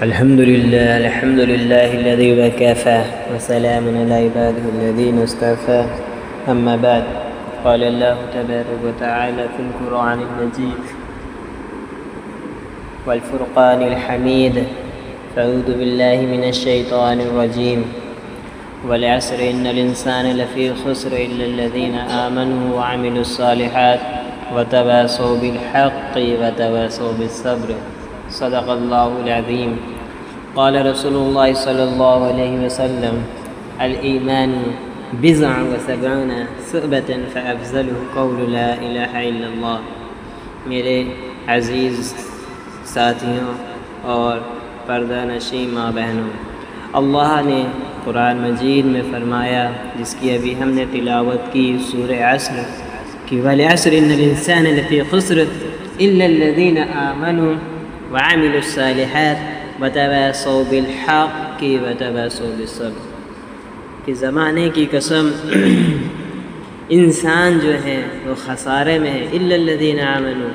الحمد لله الذي وكفى وسلام على عباده الذين اصطفى أما بعد قال الله تبارك وتعالى في القرآن المجيد والفرقان الحميد فأعوذ بالله من الشيطان الرجيم والعصر إن الإنسان لفي خسر إلا الذين آمنوا وعملوا الصالحات وتواصوا بالحق وتواصوا بالصبر صدق الله العظيم قال رسول الله صلى الله عليه وسلم الإيمان بضع وسبعون شعبة فأفضله قول لا إله إلا الله۔ میرے عزیز ساتھیوں اور پردہ نشین ماں بہنوں، اللہ نے قرآن مجید میں فرمایا، جس کی ابھی ہم نے تلاوت کی، سورہ عصر کہ والعصر ان الانسان لفی خسر الا الذین آمنوا وعملوا الصالحات وتواصوا بالحق وتواصوا بالصبر، کہ زمانے کی قسم انسان جو ہے وہ خسارے میں ہے، الا الذین آمنوا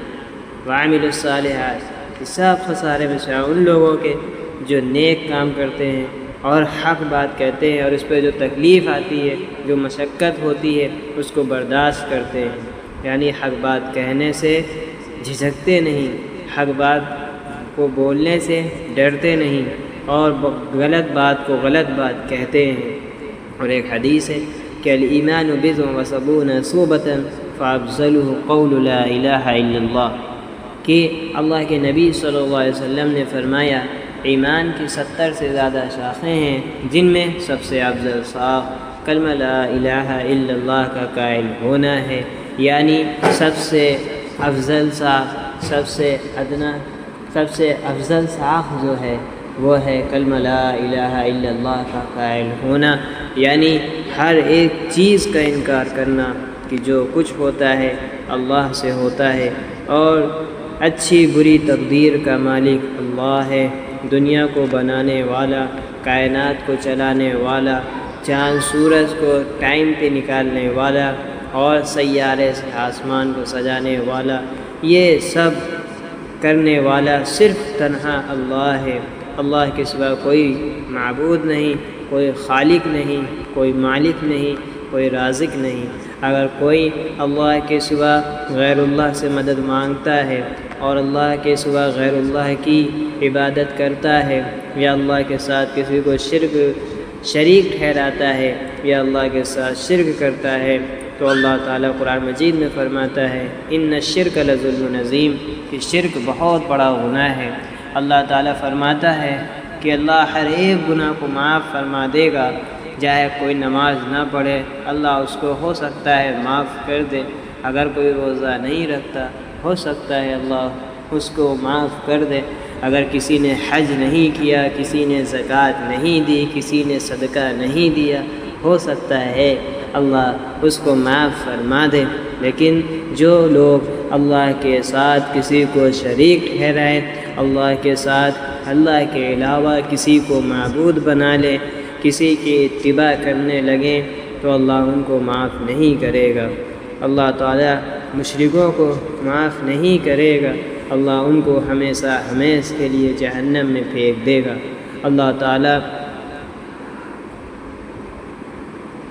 وعملوا الصالحات، کہ سب خسارے میں سے ان لوگوں کے جو نیک کام کرتے ہیں اور حق بات کہتے ہیں، اور اس پہ جو تکلیف آتی ہے، جو مشقت ہوتی ہے، اس کو برداشت کرتے ہیں، یعنی حق بات کہنے سے جھجکتے نہیں، حق بات کو بولنے سے ڈرتے نہیں، اور غلط بات کو غلط بات کہتے ہیں۔ اور ایک حدیث ہے کہ الایمان بضع وسبعون شعبۃ فافضلہ قول لا الہ الا اللہ، کہ اللہ کے نبی صلی اللہ علیہ وسلم نے فرمایا ایمان کی 70 سے زیادہ شاخیں ہیں، جن میں سب سے افضل شاخ کلمہ لا الہ الا اللہ کا قائل ہونا ہے، یعنی سب سے افضل شاخ، سب سے افضل شاخ جو ہے وہ ہے کلمہ لا الہ الا اللہ کا قائل ہونا، یعنی ہر ایک چیز کا انکار کرنا کہ جو کچھ ہوتا ہے اللہ سے ہوتا ہے، اور اچھی بری تقدیر کا مالک اللہ ہے، دنیا کو بنانے والا، کائنات کو چلانے والا، چاند سورج کو ٹائم پہ نکالنے والا، اور سیارے سے آسمان کو سجانے والا، یہ سب کرنے والا صرف تنہا اللہ ہے۔ اللہ کے سوا کوئی معبود نہیں، کوئی خالق نہیں، کوئی مالک نہیں، کوئی رازق نہیں۔ اگر کوئی اللہ کے سوا غیر اللہ سے مدد مانگتا ہے اور اللہ کے سوا غیر اللہ کی عبادت کرتا ہے، یا اللہ کے ساتھ کسی کو شریک ٹھہراتا ہے، یا اللہ کے ساتھ شرک کرتا ہے، تو اللہ تعالیٰ قرآن مجید میں فرماتا ہے ان الشرک لظلم عظیم، کہ شرک بہت بڑا گناہ ہے۔ اللہ تعالیٰ فرماتا ہے کہ اللہ ہر ایک گناہ کو معاف فرما دے گا، چاہے کوئی نماز نہ پڑھے اللہ اس کو ہو سکتا ہے معاف کر دے، اگر کوئی روزہ نہیں رکھتا ہو سکتا ہے اللہ اس کو معاف کر دے، اگر کسی نے حج نہیں کیا، کسی نے زکوٰۃ نہیں دی، کسی نے صدقہ نہیں دیا، ہو سکتا ہے اللہ اس کو معاف فرما دے۔ لیکن جو لوگ اللہ کے ساتھ کسی کو شریک ٹھہرائیں، اللہ کے ساتھ اللہ کے علاوہ کسی کو معبود بنا لیں، کسی کی اتباع کرنے لگیں، تو اللہ ان کو معاف نہیں کرے گا۔ اللہ تعالیٰ مشرکوں کو معاف نہیں کرے گا، اللہ ان کو ہمیشہ ہمیشہ کے لیے جہنم میں پھینک دے گا۔ اللہ تعالیٰ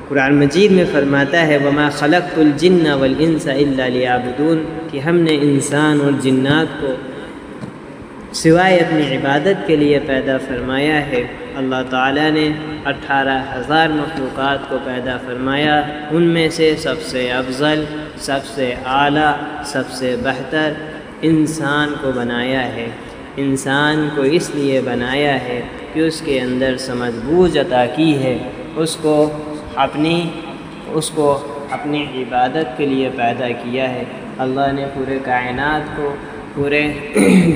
قرآن مجید میں فرماتا ہے وَمَا خَلَقْتُ الْجِنَّ وَالْإِنسَ إِلَّا لِيَعْبُدُونَ، کہ ہم نے انسان اور جنات کو سوائے اپنی عبادت کے لیے پیدا فرمایا ہے۔ اللہ تعالیٰ نے 18,000 مخلوقات کو پیدا فرمایا، ان میں سے سب سے افضل، سب سے اعلیٰ، سب سے بہتر انسان کو بنایا ہے۔ انسان کو اس لیے بنایا ہے کہ اس کے اندر سمجھ بوجھ عطا کی ہے، اس کو اپنی عبادت کے لیے پیدا کیا ہے۔ اللہ نے پورے کائنات کو، پورے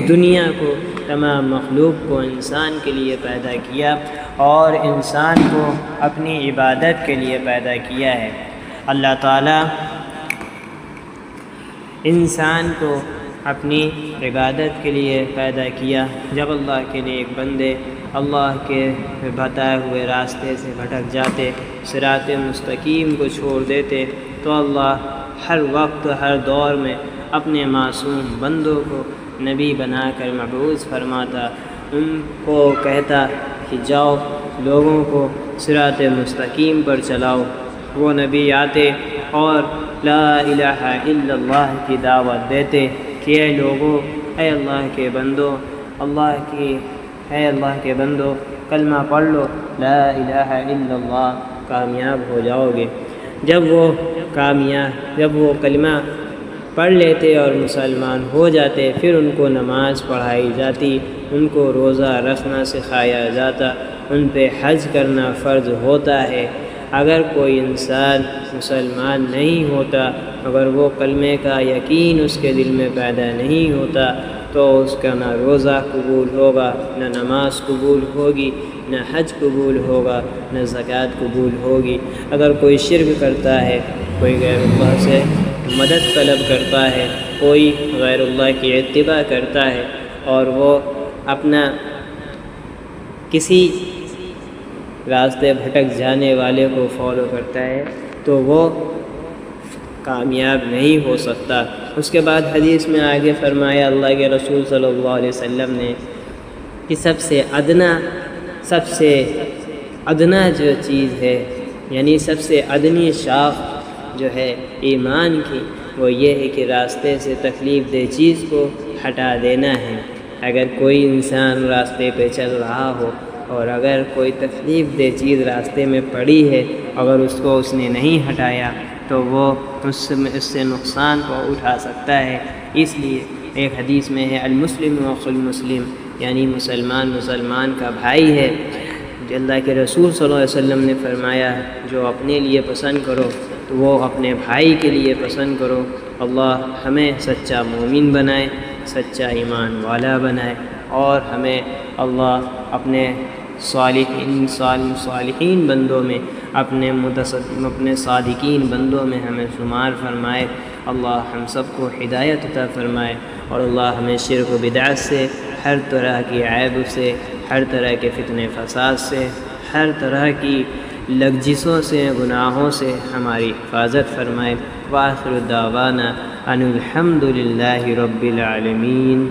دنیا کو، تمام مخلوق کو انسان کے لیے پیدا کیا، اور انسان کو اپنی عبادت کے لیے پیدا کیا ہے۔ اللہ تعالیٰ انسان کو اپنی عبادت کے لیے پیدا کیا۔ جب اللہ کے نیک بندے اللہ کے بتائے ہوئے راستے سے بھٹک جاتے، صراط مستقیم کو چھوڑ دیتے، تو اللہ ہر وقت ہر دور میں اپنے معصوم بندوں کو نبی بنا کر مبعوث فرماتا، ان کو کہتا کہ جاؤ لوگوں کو صراط مستقیم پر چلاؤ، وہ نبی آتے اور لا الہ الا اللہ کی دعوت دیتے کہ اے لوگوں، اے اللہ کے بندو، اے اللہ کے بندو کلمہ پڑھ لو، لا الہ الا اللہ، کامیاب ہو جاؤ گے۔ جب وہ کلمہ پڑھ لیتے اور مسلمان ہو جاتے، پھر ان کو نماز پڑھائی جاتی، ان کو روزہ رکھنا سکھایا جاتا، ان پہ حج کرنا فرض ہوتا ہے۔ اگر کوئی انسان مسلمان نہیں ہوتا، اگر وہ کلمے کا یقین اس کے دل میں پیدا نہیں ہوتا، تو اس کا نہ روزہ قبول ہوگا، نہ نماز قبول ہوگی، نہ حج قبول ہوگا، نہ زکوٰۃ قبول ہوگی۔ اگر کوئی شرک کرتا ہے، کوئی غیر اللہ سے مدد طلب کرتا ہے، کوئی غیر اللہ کی اتباع کرتا ہے اور وہ اپنا کسی راستے بھٹک جانے والے کو فالو کرتا ہے تو وہ کامیاب نہیں ہو سکتا۔ اس کے بعد حدیث میں آگے فرمایا اللہ کے رسول صلی اللہ علیہ وسلم نے کہ سب سے ادنا جو چیز ہے، یعنی سب سے ادنی شاخ جو ہے ایمان کی، وہ یہ ہے کہ راستے سے تکلیف دہ چیز کو ہٹا دینا ہے۔ اگر کوئی انسان راستے پہ چل رہا ہو اور اگر کوئی تکلیف دہ چیز راستے میں پڑی ہے، اگر اس کو اس نے نہیں ہٹایا تو وہ اس سے نقصان کو اٹھا سکتا ہے۔ اس لیے ایک حدیث میں ہے المسلم اخو المسلم، یعنی مسلمان کا بھائی ہے۔ اللہ کے رسول صلی اللہ علیہ وسلم نے فرمایا جو اپنے لیے پسند کرو تو وہ اپنے بھائی کے لیے پسند کرو۔ اللہ ہمیں سچا مومن بنائے، سچا ایمان والا بنائے، اور ہمیں اللہ اپنے صالحین بندوں میں، اپنے صادقین بندوں میں ہمیں شمار فرمائے۔ اللہ ہم سب کو ہدایت عطا فرمائے، اور اللہ ہمیں شرک و بدعت سے، ہر طرح کی عیب سے، ہر طرح کے فتنے فساد سے، ہر طرح کی لغزشوں سے، گناہوں سے ہماری حفاظت فرمائے۔ وآخر دعوانا ان الحمد للہ رب العالمین۔